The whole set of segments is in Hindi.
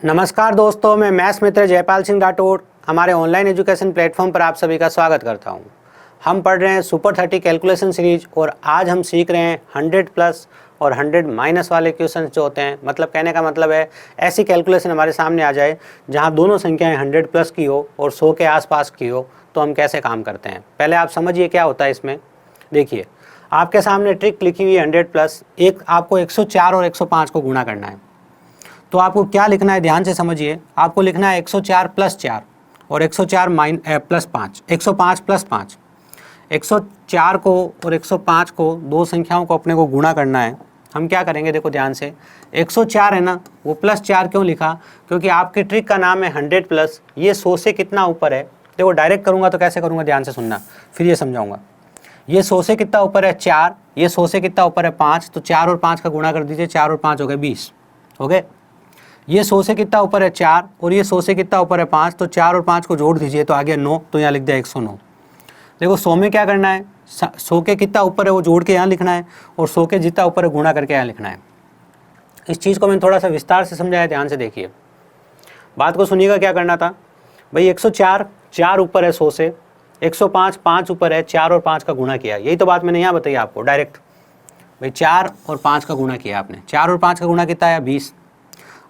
नमस्कार दोस्तों, मैं मैथ्स मित्र जयपाल सिंह राठौर हमारे ऑनलाइन एजुकेशन प्लेटफॉर्म पर आप सभी का स्वागत करता हूं। हम पढ़ रहे हैं सुपर 30 कैलकुलेशन सीरीज और आज हम सीख रहे हैं 100 प्लस और 100 माइनस वाले क्वेश्चन जो होते हैं। मतलब कहने का मतलब है ऐसी कैलकुलेशन हमारे सामने आ जाए जहां दोनों संख्याएं 100 प्लस की हो और 100 के आसपास की हो, तो हम कैसे काम करते हैं। पहले आप समझिए क्या होता है इसमें। देखिए, आपके सामने ट्रिक लिखी हुई है 100 प्लस। एक आपको 104 और 105 को गुणा करना है, तो आपको क्या लिखना है, ध्यान से समझिए। आपको लिखना है 104 प्लस 4 और 104 प्लस 5, 105 प्लस 5। 104 को और 105 को, दो संख्याओं को अपने को गुणा करना है। हम क्या करेंगे, देखो ध्यान से। 104 है ना, वो प्लस 4 क्यों लिखा? क्योंकि आपकी ट्रिक का नाम है 100 प्लस। ये 100 से कितना ऊपर है? देखो डायरेक्ट करूँगा तो कैसे करूँगा, ध्यान से सुनना, फिर ये समझाऊँगा। ये 100 से कितना ऊपर है? 4। ये 100 से कितना ऊपर है? 5। तो 4 और 5 का गुणा कर दीजिए, 4 और 5 हो गए 20, हो गए। ये 100 से कितना ऊपर है? 4। और ये 100 से कितना ऊपर है? 5। तो 4 और 5 को जोड़ दीजिए तो आ गया 9। तो यहाँ लिख दिया 109। देखो 100 में क्या करना है, 100 के कितना ऊपर है वो जोड़ के यहाँ लिखना है और 100 के जितना ऊपर है गुणा करके यहाँ लिखना है। इस चीज़ को मैंने थोड़ा सा विस्तार से समझाया, ध्यान से देखिए, बात को सुनिएगा। क्या करना था भाई, 104 4 ऊपर है 100 से, 105 5 ऊपर है, 4 और 5 का गुणा किया। यही तो बात मैंने यहाँ बताई आपको डायरेक्ट। भाई 4 और 5 का गुणा किया आपने, 4 और 5 का गुणा कितना है? 20।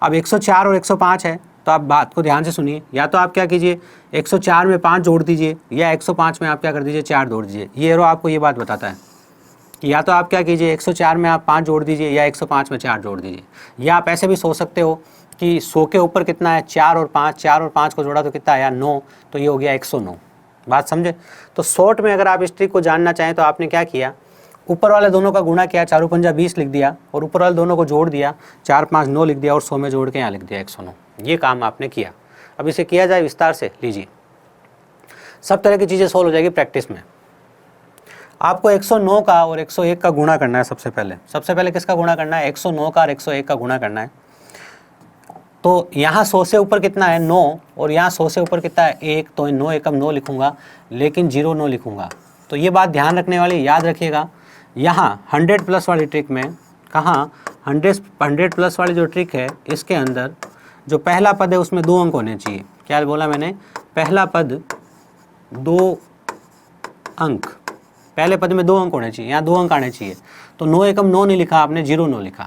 अब 104 और 105 है, तो आप बात को ध्यान से सुनिए। या तो आप क्या कीजिए, 104 में 5 जोड़ दीजिए, या 105 में आप क्या कर दीजिए, 4 जोड़ दीजिए। ये एरो आपको ये बात बताता है कि या तो आप क्या कीजिए, 104 में आप 5 जोड़ दीजिए या 105 में 4 जोड़ दीजिए। या आप ऐसे भी सोच सकते हो कि 100 के ऊपर कितना है? 4 और 5, 4 और 5 को जोड़ा तो कितना आया? 9। तो ये हो गया 109। बात समझे? तो शॉर्ट में अगर आप इस ट्रिक को जानना चाहें तो आपने क्या किया, ऊपर वाले दोनों का गुणा किया, 4 पंजा 20 लिख दिया, और ऊपर वाले दोनों को जोड़ दिया, 4 5 9 लिख दिया, और 100 में जोड़ के यहाँ लिख दिया 109। ये काम आपने किया। अब इसे किया जाए विस्तार से, लीजिए। सब तरह की चीज़ें सोल्व हो जाएगी प्रैक्टिस में। आपको 109 का और 101 का गुणा करना है। सबसे पहले किसका गुणा करना है? 109 का और 101 का गुणा करना है। तो यहाँ 100 से ऊपर कितना है? 9, और यहाँ 100 से ऊपर कितना है? 1। तो 9 एकम 9 लिखूंगा, लेकिन 0 लिखूंगा। तो ये बात ध्यान रखने वाली, याद रखिएगा। यहाँ 100 प्लस वाली ट्रिक में, कहाँ 100 प्लस वाली जो ट्रिक है, इसके अंदर जो पहला पद है उसमें 2 अंक होने चाहिए। क्या बोला मैंने? पहला पद 2 अंक, पहले पद में 2 अंक होने चाहिए, यहाँ 2 अंक आने चाहिए। तो 9 एकम 9 नहीं लिखा आपने, 0 लिखा।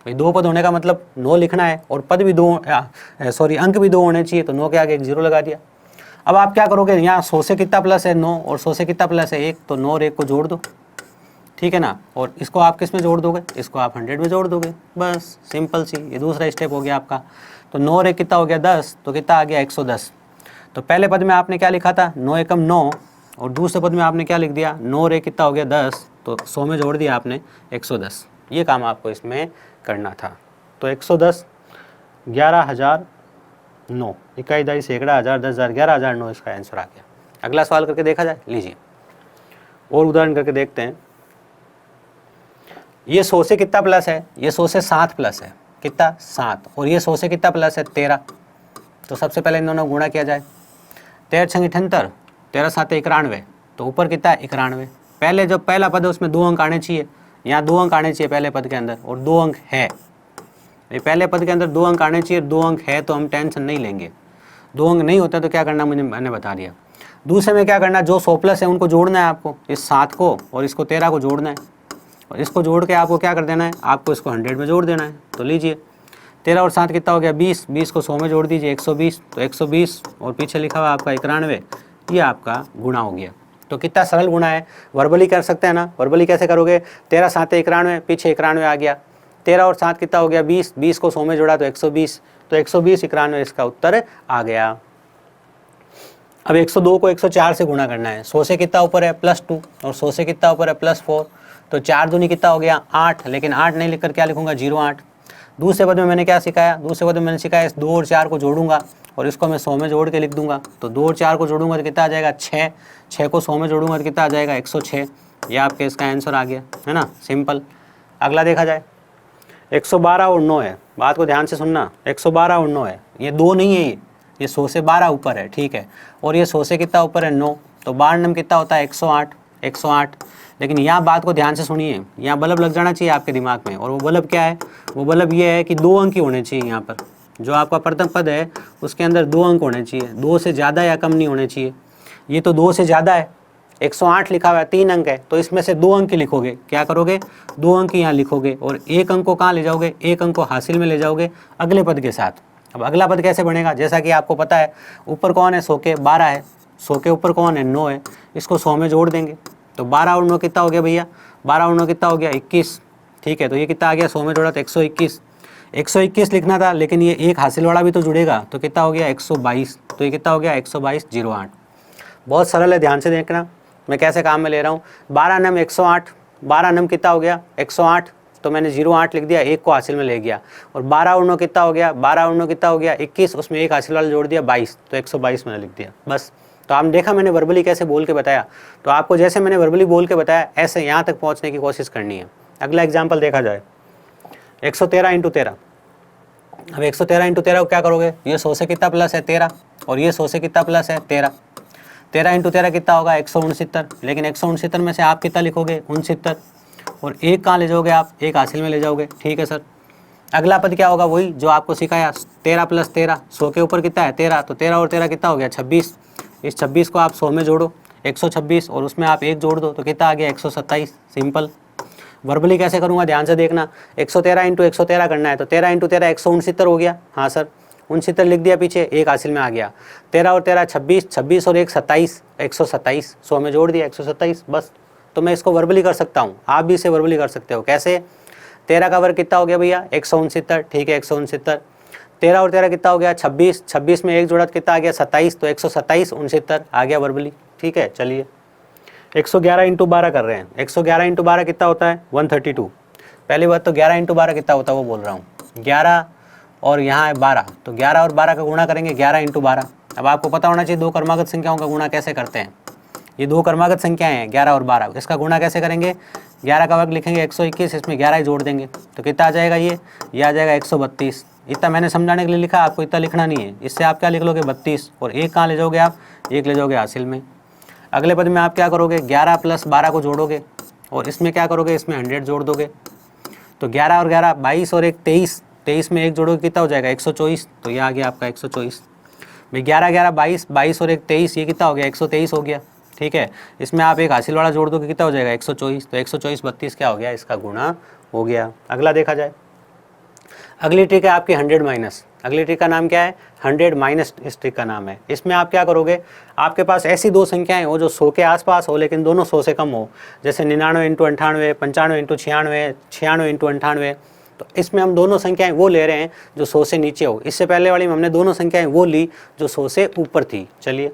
भाई 2 पद होने का मतलब 9 लिखना है, और पद भी 2 अंक भी 2 होने चाहिए। तो 9 के आगे एक 0 लगा दिया। अब आप क्या करोगे, यहाँ 100 से कितना प्लस है? 9, और 100 से कितना प्लस है? 1। तो 9 और 1 को जोड़ दो, ठीक है ना। और इसको आप किस में जोड़ दोगे? इसको आप 100 में जोड़ दोगे, बस सिंपल सी। ये दूसरा स्टेप हो गया आपका। तो 9 और 1 कितना हो गया? 10। तो कितना आ गया? 110। तो पहले पद में आपने क्या लिखा था? 9 एकम 9, और दूसरे पद में आपने क्या लिख दिया? 9 और 1 कितना हो गया? 10। तो 100 में जोड़ दिया आपने 110। ये काम आपको इसमें करना था। तो 110, 11,009, इकाई दाई सैकड़ा, हज़ार, 10,000, 11,009 इसका आंसर आ गया। अगला सवाल करके देखा जाए, लीजिए और उदाहरण करके देखते हैं। ये 100 से कितना प्लस है? ये 100 से 7 प्लस है। कितना? 7। और ये 100 से कितना प्लस है? 13। तो सबसे पहले इन दोनों गुणा किया जाए। 13 छंग 78, 13 7 91। तो ऊपर कितना है? 91। पहले जो पहला पद है उसमें 2 अंक आने चाहिए, यहाँ 2 अंक आने चाहिए पहले पद के अंदर, और 2 अंक है। पहले पद के अंदर 2 अंक आने चाहिए, 2 अंक है, तो हम टेंशन नहीं लेंगे। 2 अंक नहीं होता तो क्या करना, मैंने बता दिया। दूसरे में क्या करना, जो 100 प्लस है उनको जोड़ना है आपको, इस 7 को और इसको 13 को जोड़ना है, और इसको जोड़ के आपको क्या कर देना है, आपको इसको 100 में जोड़ देना है। तो लीजिए 13 और 7 कितना हो गया? 20। 20 को 100 में जोड़ दीजिए, 120। तो 120 और पीछे लिखा हुआ आपका 91, ये आपका गुणा हो गया। तो कितना सरल गुणा है, वर्बली कर सकते हैं ना। वर्बली कैसे करोगे? 13 7 91, पीछे 91 आ गया। 13 और 7 कितना हो गया? 20। 20 को 100 में जोड़ा तो 120। तो 120 91 इसका उत्तर आ गया। अब 102 को 104 से गुणा करना है। 100 से कितना ऊपर है? +2, और 100 से कितना ऊपर है? +4। तो 4 दूनी कितना हो गया? 8। लेकिन 8 नहीं लिखकर क्या लिखूंगा? 08। दूसरे पद में मैंने क्या सिखाया? दूसरे पद में मैंने सिखाया इस 2 और 4 को जोड़ूंगा, और इसको मैं 100 में जोड़ के लिख दूंगा। तो 2 और 4 को जोड़ूंगा तो कितना आ जाएगा? 6। 6 को 100 में जोड़ूंगा तो कितना आ जाएगा? 106। ये आपके इसका आंसर आ गया, है ना, सिंपल। अगला देखा जाए, 112 और 9 है। बात को ध्यान से सुनना, 112 और 9 है। ये 2 नहीं है, ये 100 से 12 ऊपर है, ठीक है। और ये 100 से कितना ऊपर है? 9। तो 12 नम कितना होता है? 108। 108। लेकिन यहाँ बात को ध्यान से सुनिए, यहाँ बल्ब लग जाना चाहिए आपके दिमाग में। और वो बल्ब क्या है? वो बल्ब ये है कि 2 अंक ही होने चाहिए यहाँ पर। जो आपका प्रथम पद है उसके अंदर 2 अंक होने चाहिए, 2 से ज़्यादा या कम नहीं होने चाहिए। ये तो 2 से ज़्यादा है, 108 लिखा हुआ है, 3 अंक है, तो इसमें से 2 अंक ही लिखोगे। क्या करोगे, 2 अंक यहाँ लिखोगे और 1 अंक को कहाँ ले जाओगे, 1 अंक को हासिल में ले जाओगे अगले पद के साथ। अब अगला पद कैसे बनेगा, जैसा कि आपको पता है ऊपर कौन है, 100 के 12 है, 100 के ऊपर कौन है, 9 है, इसको 100 में जोड़ देंगे तो 12 और 9 कितना हो गया भैया, 12 और 9 कितना हो गया, 21। ठीक है, तो ये कितना आ गया, 100 में जोड़ा तो 121। 121 लिखना था, लेकिन ये एक हासिल वाला भी तो जुड़ेगा, तो कितना हो गया 122। तो ये कितना हो गया 122 08। बहुत सरल है, ध्यान से देखना मैं कैसे काम में ले रहा हूँ। 12 नम 108, 12 नम कितना हो गया 108, तो मैंने 08 लिख दिया, एक को हासिल में ले गया। और 12 और 9 कितना हो गया, 12 और 9 कितना हो गया 21, उसमें एक हासिल वाला जोड़ दिया 22, तो 122 मैंने लिख दिया बस। तो आपने देखा मैंने वर्बली कैसे बोल के बताया, तो आपको जैसे मैंने वर्बली बोल के बताया ऐसे यहाँ तक पहुँचने की कोशिश करनी है। अगला एग्जाम्पल देखा जाए, 113 × 13। अब 113 × 13 को क्या करोगे, ये 100 से कितना प्लस है 13, और ये 100 से कितना प्लस है 13। 13 × 13 कितना होगा 169, लेकिन 169 में से आप कितना लिखोगे 69, और एक कहाँ ले जाओगे आप, एक हासिल में ले जाओगे। ठीक है सर, अगला पद क्या होगा, वही जो आपको सिखाया 13 + 13, 100 के ऊपर कितना है 13, तो 13 और 13 कितना हो गया 26। इस 26 को आप 100 में जोड़ो 126, और उसमें आप एक जोड़ दो तो कितना आ गया 127। सिंपल। वर्बली कैसे करूँगा, ध्यान से देखना। 113 × 113 करना है, तो 13 × 13 169 हो गया। हाँ सर, 69 लिख दिया पीछे, एक हासिल में आ गया। 13 और 13 26, 26 और 1 27, 127, 100 में जोड़ दिया 127 बस। तो मैं इसको वर्बली कर सकता हूँ, आप भी इसे वर्बली कर सकते हो। कैसे, 13 का वर्ग कितना हो गया भैया 169, ठीक है 169। 13 और 13 कितना हो गया 26, 26 में एक जोड़ा कितना आ गया 27, तो 127 69 आ गया वर्बली। ठीक है, चलिए 111 × 12 कर रहे हैं। 111 × 12 कितना होता है 132। पहली बात तो 11 × 12 कितना होता है वो बोल रहा हूँ, 11 और यहाँ है 12, तो 11 और 12 का गुणा करेंगे 11 × 12। अब आपको पता होना चाहिए दो क्रमागत संख्याओं का गुणा कैसे करते हैं। ये दो क्रमागत संख्याएं हैं 11 और 12, इसका गुणा कैसे करेंगे, 11 का वर्ग लिखेंगे 121, इसमें 11 ही जोड़ देंगे तो कितना आ जाएगा, ये आ जाएगा 132। इतना मैंने समझाने के लिए लिखा, आपको इतना लिखना नहीं है। इससे आप क्या लिख लोगे 32, और एक कहाँ ले जाओगे आप, एक ले जाओगे हासिल में। अगले पद में आप क्या करोगे, 11 + 12 को जोड़ोगे, और इसमें क्या करोगे, इसमें 100 जोड़ दोगे। तो 11 और 11 22 और 1 23, 23 में एक जोड़ोगे कितना हो जाएगा 124, तो ये आ गया आपका 124। भाई 11 11 22, 22 और 1 23, ये कितना हो गया 123 हो गया। ठीक है, इसमें आप एक हासिल वाला जोड़ दोगे कितना हो जाएगा 124, तो 124 32 क्या हो गया, इसका गुणा हो गया। अगला देखा जाए, अगली ट्रिक है आपकी 100 माइनस। अगली ट्रिक का नाम क्या है 100 माइनस, इस ट्रिक का नाम है। इसमें आप क्या करोगे, आपके पास ऐसी दो संख्याएं हो जो 100 के आसपास हो लेकिन दोनों 100 से कम हो, जैसे 99 × 98, 95 × 96, 96 × 98। तो इसमें हम दोनों संख्याएं वो ले रहे हैं जो 100 से नीचे हो। इससे पहले वाली में हमने दोनों संख्याएं वो ली जो 100 से ऊपर थी। चलिए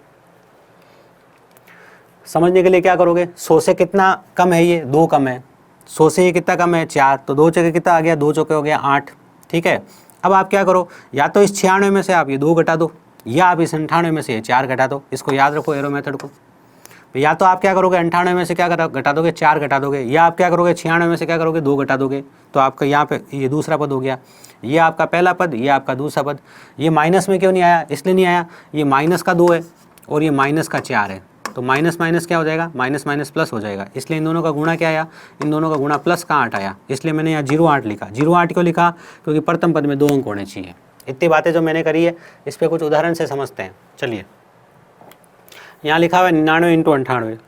समझने के लिए क्या करोगे, 100 से कितना कम है, ये 2 कम है। 100 से ये कितना कम है 4, तो 2 चौके कितना आ गया, 2 चौके हो गया 8। ठीक है, अब आप क्या करो, या तो इस 96 में से आप ये 2 घटा दो, या आप इस 98 में से ये 4 घटा दो। इसको याद रखो एरो मेथड को। या तो आप क्या करोगे 98 में से क्या घटा दोगे 4 घटा दोगे, या आप क्या करोगे 96 में से क्या करोगे 2 घटा दोगे। तो आपका यहाँ पे ये दूसरा पद हो गया, ये आपका पहला पद, ये आपका दूसरा पद। ये माइनस में क्यों नहीं आया, इसलिए नहीं आया, ये माइनस का 2 है और ये माइनस का 4 है, तो माइनस माइनस क्या हो जाएगा, माइनस माइनस प्लस हो जाएगा। इसलिए इन दोनों का गुणा क्या आया, इन दोनों का गुणा प्लस का 8 आया। इसलिए मैंने यहाँ 08 लिखा। 08 क्यों लिखा, क्योंकि प्रथम पद में 2 अंक होने चाहिए। इतनी बातें जो मैंने करी है इस पर कुछ उदाहरण से समझते हैं। चलिए, यहाँ लिखा हुआ है 99 × 98।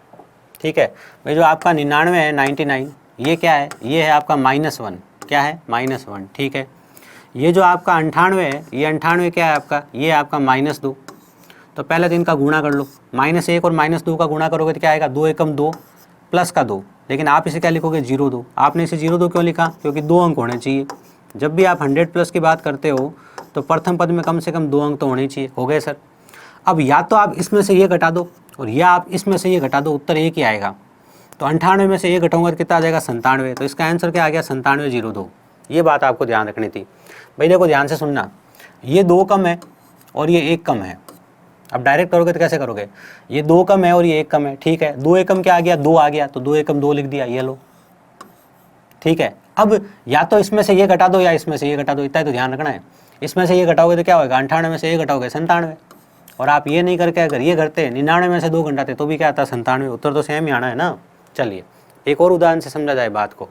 ठीक है भाई, जो आपका 99 है 99, ये क्या है, ये है आपका -1। क्या है, -1। ठीक है, ये जो आपका 98 है, ये 98 क्या है आपका, ये है आपका -2। तो पहले दिन का गुणा कर लो, -1 और -2 का गुणा करोगे तो क्या आएगा, 2 एकम 2 प्लस का 2। लेकिन आप इसे क्या लिखोगे 02। आपने इसे 02 क्यों लिखा, क्योंकि 2 अंक होने चाहिए। जब भी आप 100+ की बात करते हो तो प्रथम पद में कम से कम 2 अंक तो होने चाहिए। हो गए सर। अब या तो आप इसमें से ये घटा दो, और या आप इसमें से ये घटा दो, उत्तर एक ही आएगा। तो 98 में से ये घटाऊंगा तो कितना आ जाएगा 97। तो इसका आंसर क्या आ गया 9702। ये बात आपको ध्यान रखनी थी। भाई देखो ध्यान से सुनना, ये 2 कम है और ये 1 कम है। अब डायरेक्ट करोगे तो कैसे करोगे, ये 2 कम है और ये 1 कम है। ठीक है, 2 एकम क्या आ गया, 2 आ गया, तो 2 एकम 2 लिख दिया, ये लो। ठीक है, अब या तो इसमें से ये घटा दो या इसमें से ये घटा दो, इतना ही तो ध्यान रखना है। इसमें से ये घटाओगे तो क्या होगा, 98 में से ये घटाओगे 97। और आप ये नहीं करके अगर ये करते 99 में से 2 घटाते तो भी क्या आता 97। उत्तर तो सेम ही आना है ना। चलिए एक और उदाहरण से समझा जाए बात को।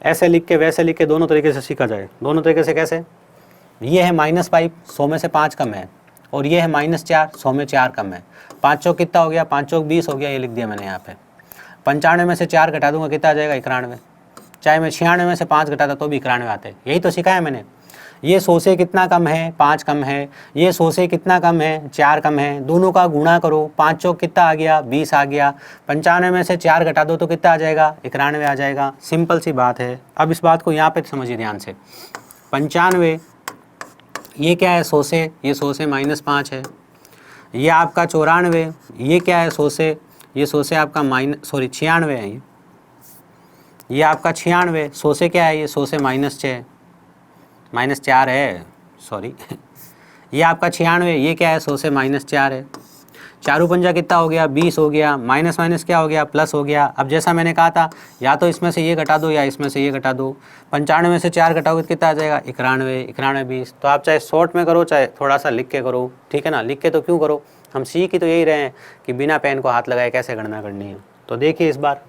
ऐसे लिख के वैसे लिख के दोनों तरीके से सीखा जाए। दोनों तरीके से कैसे, ये है -5, 100 में से 5 कम है, और ये है -4, 100 में 4 कम है। 5 चौक कितना हो गया, 5 चौक 20 हो गया, ये लिख दिया मैंने यहाँ पे। 95 में से 4 घटा दूंगा, कितना आ जाएगा, 91। चाहे मैं 96 में से 5 घटाता तो भी 91 आते, यही तो सिखाया मैंने। ये 100 से कितना कम है, 5 कम है, ये 100 से कितना कम है, 4 कम है, दोनों का गुणा करो, 5 चौक कितना आ गया, 20 आ गया। 95 में से 4 घटा दो तो कितना आ जाएगा, 91 आ जाएगा। सिंपल सी बात है। अब इस बात को यहाँ पे समझिए ध्यान से। 95 ये क्या है, 100 से, ये 100 से -5 है। ये आपका 94 ये क्या है, 100 से, ये 100 से आपका 96 है। ये आपका 96 100 से क्या है, ये 100 से -6 -4 है, सॉरी। ये आपका 96 ये क्या है, 100 से -4 है। चारू पंजा कितना हो गया, 20 हो गया, माइनस माइनस क्या हो गया, प्लस हो गया। अब जैसा मैंने कहा था, या तो इसमें से ये घटा दो या इसमें से ये घटा दो। 95 में से 4 घटाओगे तो कितना आ जाएगा, 91, 91 20। तो आप चाहे शॉर्ट में करो चाहे थोड़ा सा लिख के करो, ठीक है ना। लिख के तो क्यों करो, हम सीख ही तो यही रहे हैं कि बिना पेन को हाथ लगाए कैसे गणना करनी है। तो देखिए इस बार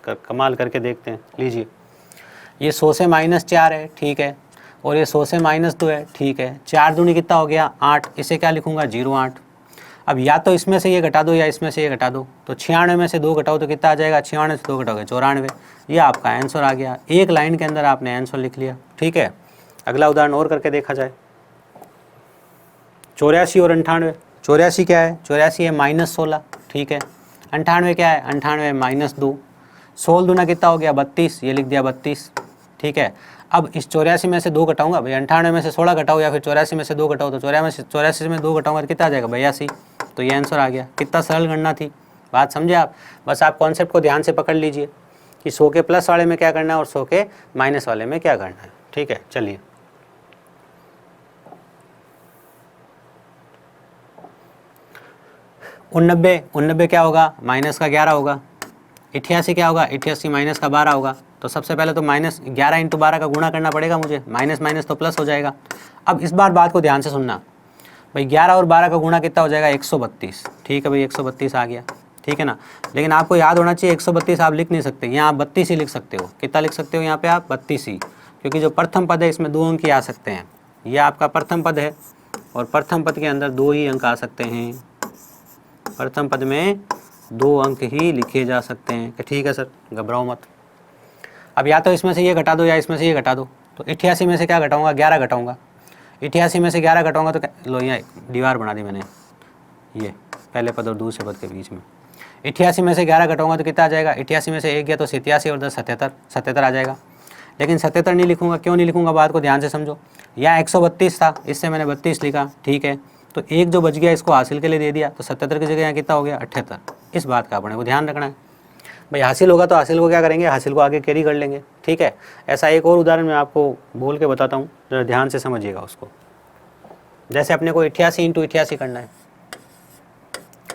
कमाल करके देखते हैं। लीजिए, ये 100 से -4 है, ठीक है, और ये 100 से -2 है, ठीक है। 4 दूनी कितना हो गया, 8। इसे क्या लिखूंगा, 08। अब या तो इसमें से ये घटा दो या इसमें से ये घटा दो। तो 96 में से 2 घटाओ तो कितना आ जाएगा, 96 से 2 घटाओगे 94। ये आपका आंसर आ गया। एक लाइन के अंदर आपने आंसर लिख लिया, ठीक है। अगला उदाहरण और करके देखा जाए। 84 और 98। 84 क्या है, 84 है -16, ठीक है। 98 क्या है, 98 -2। 16 दूना कितना हो गया, 32, ये लिख दिया 32, ठीक है। अब इस 84 में से 2 घटाऊंगा, भाई 98 में से 16 घटाओ या फिर 84 में से 2 घटाओ, तो 84 में 2 घटाऊंगा तो कितना आ जाएगा, 82। तो ये आंसर आ गया। कितना सरल गणना थी, बात समझे आप। बस आप कॉन्सेप्ट को ध्यान से पकड़ लीजिए कि 100 के प्लस वाले में क्या करना है और 100 के माइनस वाले में क्या करना है, ठीक है। चलिए, उन्नबे क्या होगा, माइनस का 11 होगा। 88 क्या होगा, 88 माइनस का 12 होगा। तो सबसे पहले तो -11 × 12 का गुणा करना पड़ेगा मुझे, माइनस माइनस तो प्लस हो जाएगा। अब इस बार बात को ध्यान से सुनना भाई, 11 और 12 का गुणा कितना हो जाएगा, 132, ठीक है भाई, 132 आ गया, ठीक है ना। लेकिन आपको याद होना चाहिए 132 आप लिख नहीं सकते, यहाँ आप 32 ही लिख सकते हो। कितना लिख सकते हो यहाँ पे आप, 32 ही, क्योंकि जो प्रथम पद है इसमें 2 अंक ही आ सकते हैं। ये आपका प्रथम पद है और प्रथम पद के अंदर 2 ही अंक आ सकते हैं। प्रथम पद में 2 अंक ही लिखे जा सकते हैं। कि ठीक है सर, घबराओ मत। अब या तो इसमें से ये घटा दो या इसमें से ये घटा दो। तो 88 में से क्या घटाऊंगा, 11 घटाऊंगा। 88 में से 11 घटाऊंगा तो लो, यहाँ दीवार बना दी मैंने, ये पहले पद और दूसरे पद के बीच में। 88 में से 11 घटाऊंगा तो कितना आ जाएगा, 88 में से 1 गया तो 87 और 10 77 आ जाएगा। लेकिन 77 नहीं लिखूंगा, क्यों नहीं लिखूंगा, बात को ध्यान से समझो। यहाँ 132 था, इससे मैंने 32 लिखा, ठीक है। तो 1 जो बच गया इसको हासिल के लिए दे दिया, तो 77 की जगह यहाँ कितना हो गया, 78। इस बात का अपने को ध्यान रखना है भाई। हासिल होगा तो हासिल को क्या करेंगे, हासिल को आगे कैरी कर लेंगे, ठीक है। ऐसा एक और उदाहरण मैं आपको बोल के बताता हूँ, जरा ध्यान से समझिएगा उसको। जैसे अपने को 88 × 88 करना है,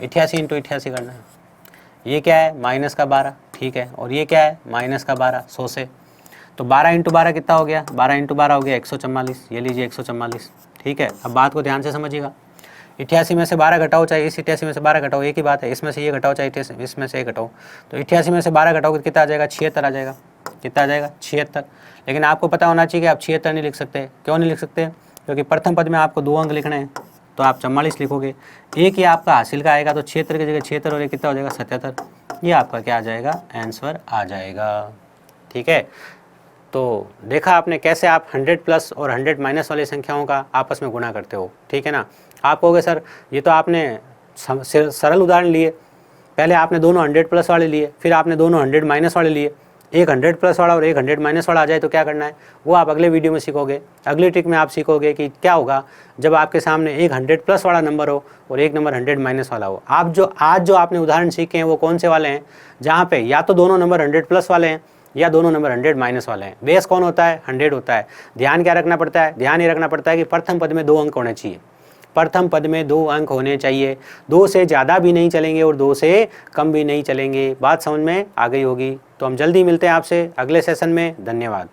88 × 88 करना है। ये क्या है, माइनस का 12, ठीक है, और ये क्या है, माइनस का 12 100 से। तो 12 × 12 कितना हो गया, 12 × 12 हो गया 144, ये लीजिए 144, ठीक है। अब बात को ध्यान से समझिएगा। 88 में से 12 घटाओ, चाहे इस 88 में से 12 घटाओ, एक ही बात है। इसमें से ये घटाओ चाहे इसमें से ये घटाओ। तो 88 में से 12 घटाओ कितना आ जाएगा, 76 आ जाएगा। कितना आ जाएगा, 76। लेकिन आपको पता होना चाहिए कि आप 76 नहीं लिख सकते। क्यों नहीं लिख सकते, क्योंकि प्रथम पद में आपको 2 अंक लिखने हैं, तो आप 44 लिखोगे। एक ही आपका हासिल का आएगा, तो 76 की जगह 76 और कितना हो जाएगा, 77। ये आपका क्या आ जाएगा, आंसर आ जाएगा, ठीक है। तो देखा आपने कैसे आप 100+ और 100- वाली संख्याओं का आपस में गुणा करते हो, ठीक है ना। आप कहोगे सर ये तो आपने सरल उदाहरण लिए, पहले आपने दोनों 100+ वाले लिए, फिर आपने दोनों 100- वाले लिए। एक 100+ वाला और एक 100- वाला आ जाए तो क्या करना है, वो आप अगले वीडियो में सीखोगे। अगली ट्रिक में आप सीखोगे कि क्या होगा जब आपके सामने एक 100+ वाला नंबर हो और एक नंबर 100- वाला हो। आप जो आज जो आपने उदाहरण सीखे हैं वो कौन से वाले हैं, जहाँ पे या तो दोनों नंबर 100+ वाले हैं या दोनों नंबर 100- वाले हैं। बेस कौन होता है, 100 होता है। ध्यान क्या रखना पड़ता है, ध्यान ये रखना पड़ता है कि प्रथम पद में 2 अंक होने चाहिए। प्रथम पद में 2 अंक होने चाहिए, 2 से ज़्यादा भी नहीं चलेंगे और 2 से कम भी नहीं चलेंगे। बात समझ में आ गई होगी। तो हम जल्दी मिलते हैं आपसे अगले सेशन में। धन्यवाद।